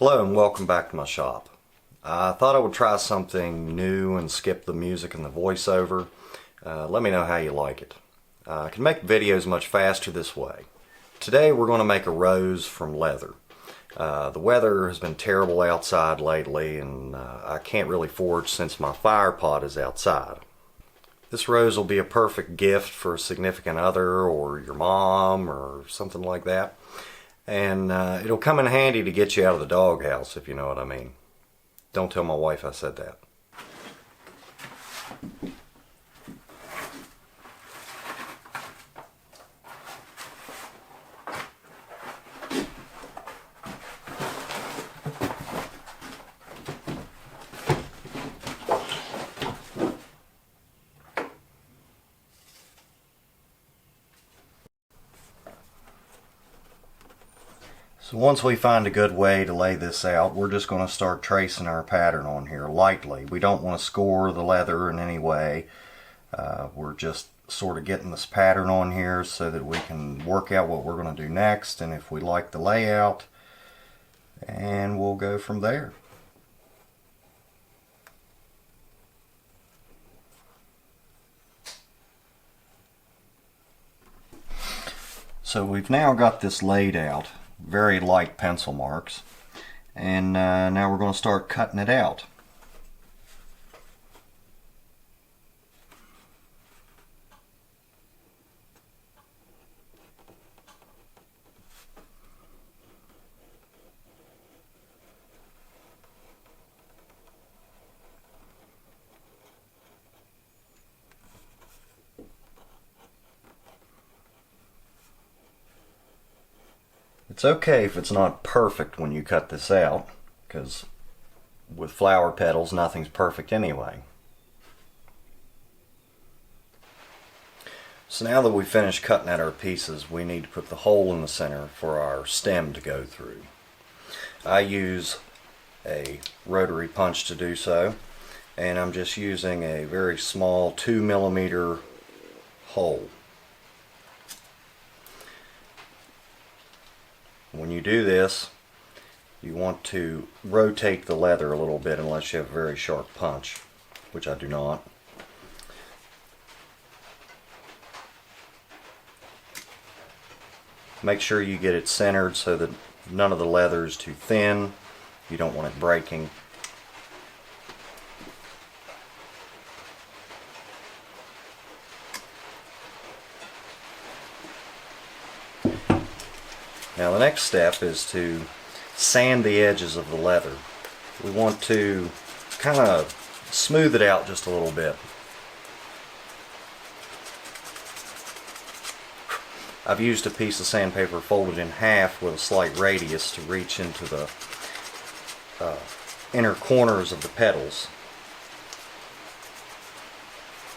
Hello and welcome back to my shop. I thought I would try something new and skip the music and the voiceover. Let me know how you like it. I can make videos much faster this way. Today we're going to make a rose from leather. The weather has been terrible outside lately and I can't really forge since my fire pot is outside. This rose will be a perfect gift for a significant other or your mom or something like that. And it'll come in handy to get you out of the doghouse, if you know what I mean. Don't tell my wife I said that. So once we find a good way to lay this out, we're just going to start tracing our pattern on here lightly. We don't want to score the leather in any way. We're just sort of getting this pattern on here so that we can work out what we're going to do next, and if we like the layout, and we'll go from there. So we've now got this laid out. Very light pencil marks, and now we're going to start cutting it out. It's okay if it's not perfect when you cut this out, because with flower petals nothing's perfect anyway. So now that we've finished cutting out our pieces, we need to put the hole in the center for our stem to go through. I use a rotary punch to do so, and I'm just using a very small 2mm hole. When you do this, you want to rotate the leather a little bit unless you have a very sharp punch, which I do not. Make sure you get it centered so that none of the leather is too thin. You don't want it breaking. Now the next step is to sand the edges of the leather. We want to kind of smooth it out just a little bit. I've used a piece of sandpaper folded in half with a slight radius to reach into the inner corners of the petals.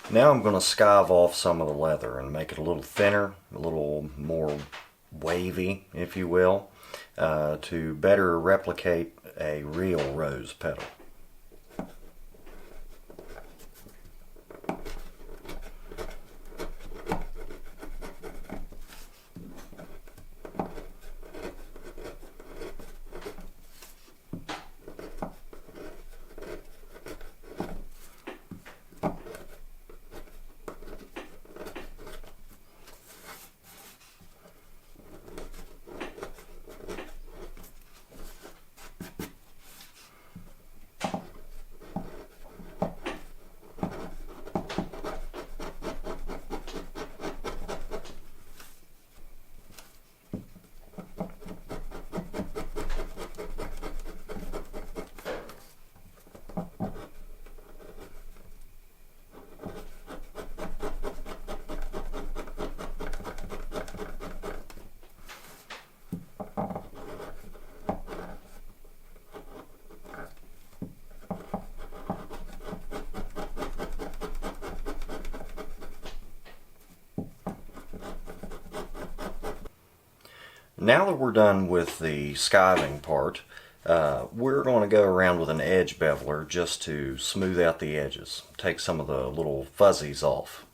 Now I'm going to skive off some of the leather and make it a little thinner, a little more wavy, if you will, to better replicate a real rose petal. Now that we're done with the skiving part, we're going to go around with an edge beveler just to smooth out the edges, take some of the little fuzzies off.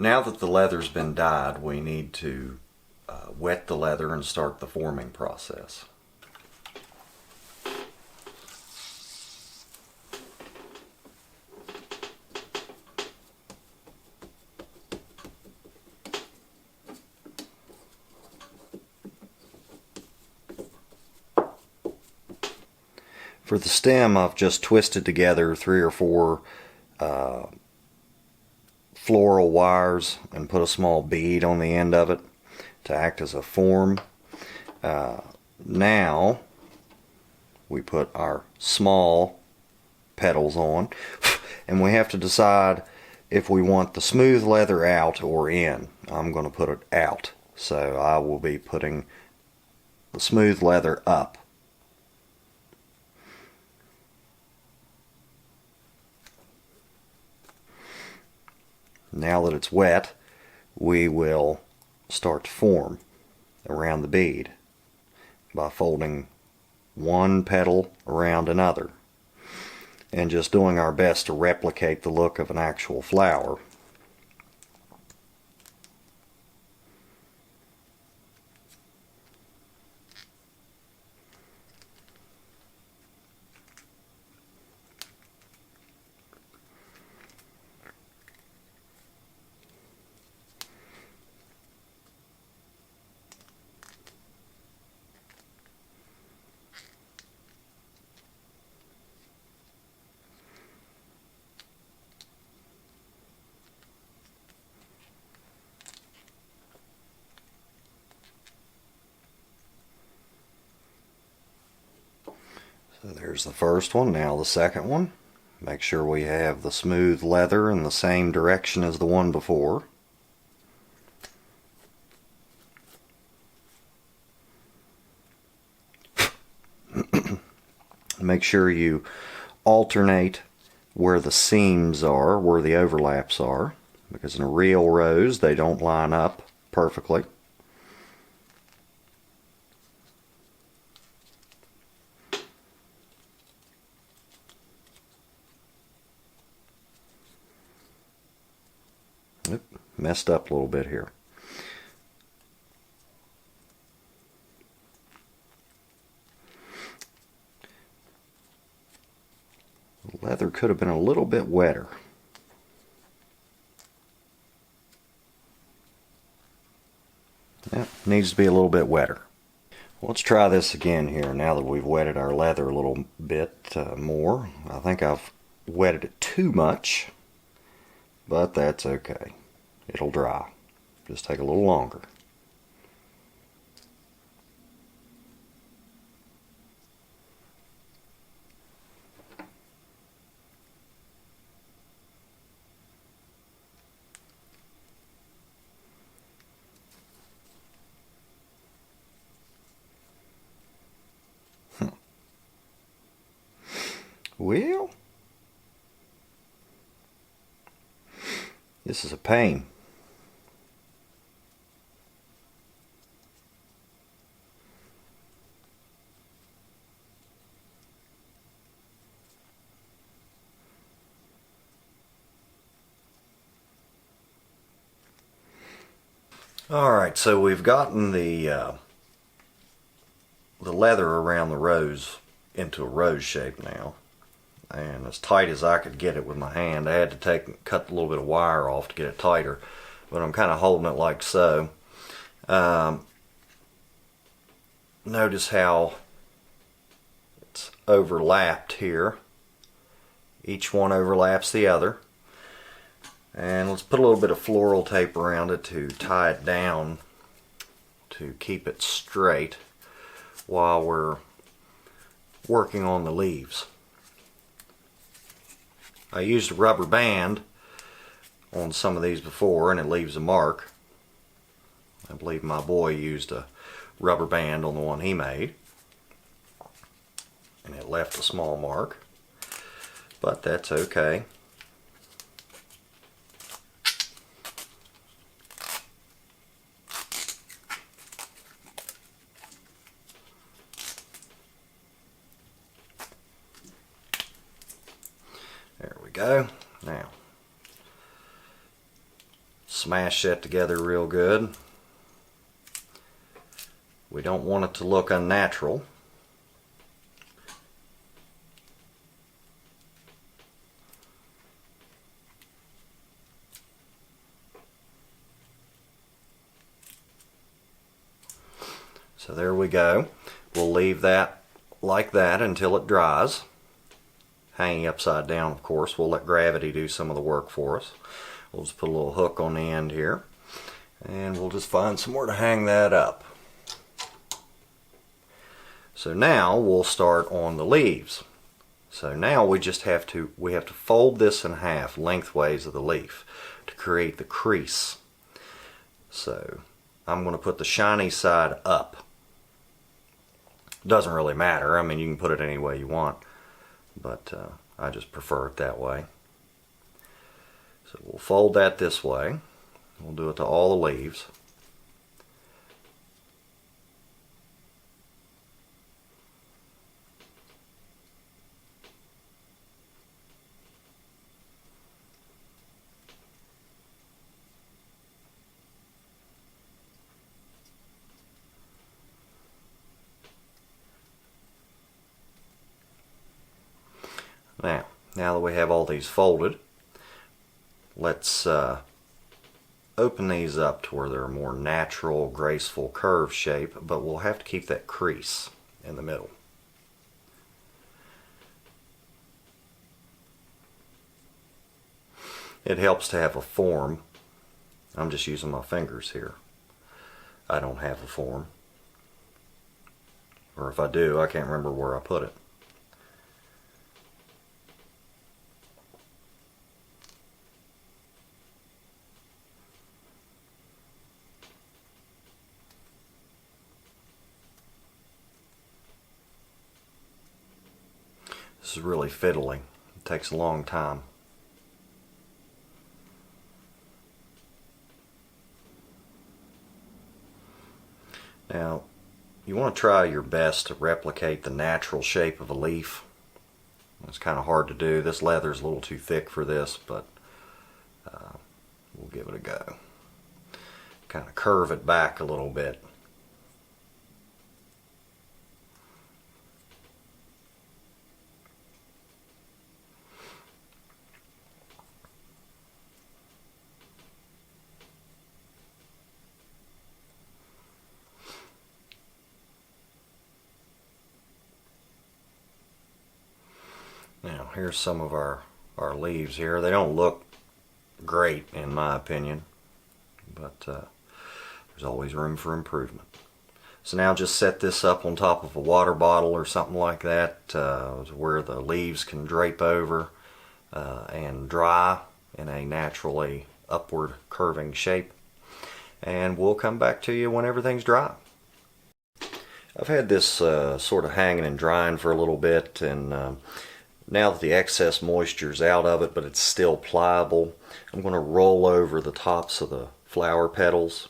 Now that the leather's been dyed, we need to wet the leather and start the forming process. For the stem, I've just twisted together 3 or 4 floral wires and put a small bead on the end of it to act as a form. Now we put our small petals on, and we have to decide if we want the smooth leather out or in. I'm going to put it out, so I will be putting the smooth leather up. Now that it's wet, we will start to form around the bead by folding one petal around another and just doing our best to replicate the look of an actual flower. So there's the first one. Now the second one. Make sure we have the smooth leather in the same direction as the one before. Make sure you alternate where the seams are, where the overlaps are, because in a real rose they don't line up perfectly. Oop, messed up a little bit here. The leather could have been a little bit wetter. Yep, needs to be a little bit wetter. Let's try this again here now that we've wetted our leather a little bit more. I think I've wetted it too much, but that's okay. It'll dry. Just take a little longer. Well, this is a pain. Alright, so we've gotten the leather around the rose into a rose shape now. And as tight as I could get it with my hand. I had to cut a little bit of wire off to get it tighter, but I'm kind of holding it like so. Notice how it's overlapped here. Each one overlaps the other. And let's put a little bit of floral tape around it to tie it down to keep it straight while we're working on the leaves. I used a rubber band on some of these before and it leaves a mark. I believe my boy used a rubber band on the one he made and it left a small mark, but that's okay. There we go. Now, Smash that together real good. We don't want it to look unnatural. So there we go. We'll leave that like that until it dries. Hanging upside down, of course. We'll let gravity do some of the work for us. We'll just put a little hook on the end here, and we'll just find somewhere to hang that up. So now we'll start on the leaves. So now we just have to fold this in half lengthways of the leaf to create the crease. So I'm going to put the shiny side up. Doesn't really matter. I mean, you can put it any way you want, but I just prefer it that way. So we'll fold that this way. We'll do it to all the leaves. Now that we have all these folded, let's open these up to where they're a more natural, graceful curve shape, but we'll have to keep that crease in the middle. It helps to have a form. I'm just using my fingers here. I don't have a form. Or if I do, I can't remember where I put it. This is really fiddly. It takes a long time. Now, you want to try your best to replicate the natural shape of a leaf. It's kind of hard to do. This leather is a little too thick for this, but we'll give it a go. Kind of curve it back a little bit. Now here's some of our leaves here. They don't look great in my opinion, but there's always room for improvement. So now just set this up on top of a water bottle or something like that where the leaves can drape over and dry in a naturally upward curving shape. And we'll come back to you when everything's dry. I've had this sort of hanging and drying for a little bit, and now that the excess moisture is out of it, but it's still pliable, I'm going to roll over the tops of the flower petals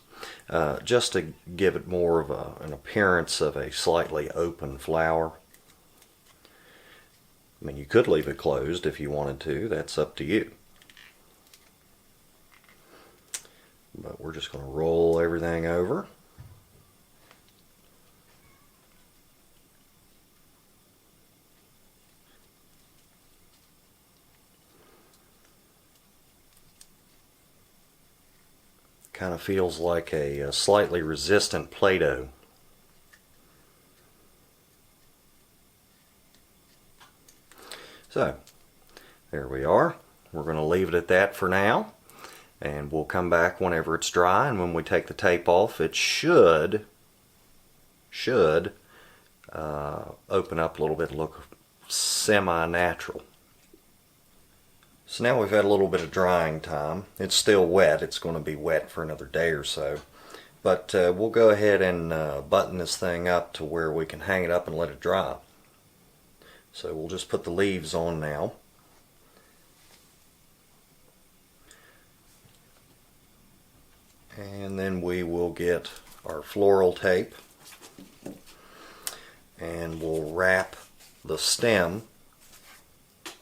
just to give it more of an appearance of a slightly open flower. I mean, you could leave it closed if you wanted to. That's up to you. But we're just going to roll everything over. Kind of feels like a slightly resistant Play-Doh. So, there we are. We're going to leave it at that for now, and we'll come back whenever it's dry, and when we take the tape off, it should open up a little bit and look semi-natural. So now we've had a little bit of drying time. It's still wet. It's going to be wet for another day or so. But we'll go ahead and button this thing up to where we can hang it up and let it dry. So we'll just put the leaves on now. And then we will get our floral tape and we'll wrap the stem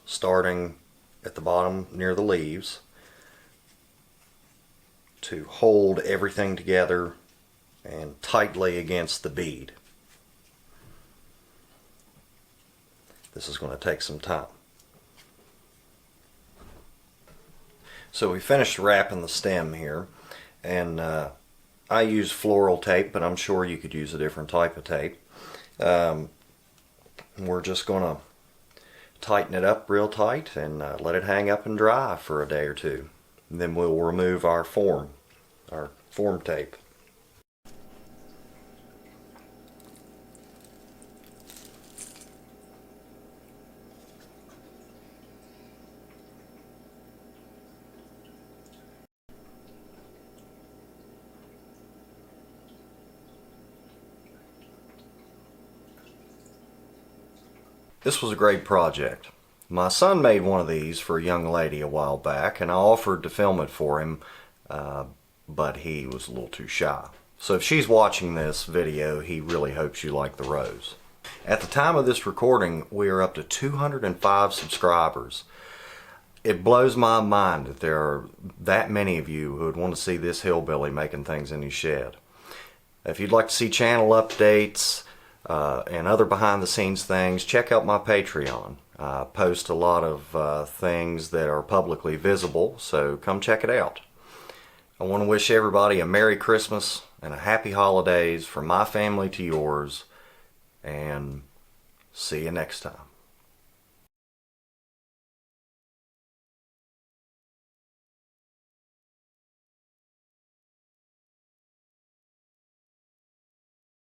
starting at the bottom near the leaves to hold everything together and tightly against the bead. This is going to take some time. So we finished wrapping the stem here, and I use floral tape, but I'm sure you could use a different type of tape. We're just going to tighten it up real tight and let it hang up and dry for a day or two. And then we'll remove our form tape. This was a great project. My son made one of these for a young lady a while back, and I offered to film it for him, but he was a little too shy. So if she's watching this video, he really hopes you like the rose. At the time of this recording, we are up to 205 subscribers. It blows my mind that there are that many of you who would want to see this hillbilly making things in his shed. If you'd like to see channel updates, and other behind the scenes things, check out my Patreon. I post a lot of things that are publicly visible, so come check it out. I want to wish everybody a Merry Christmas and a Happy Holidays from my family to yours, and see you next time.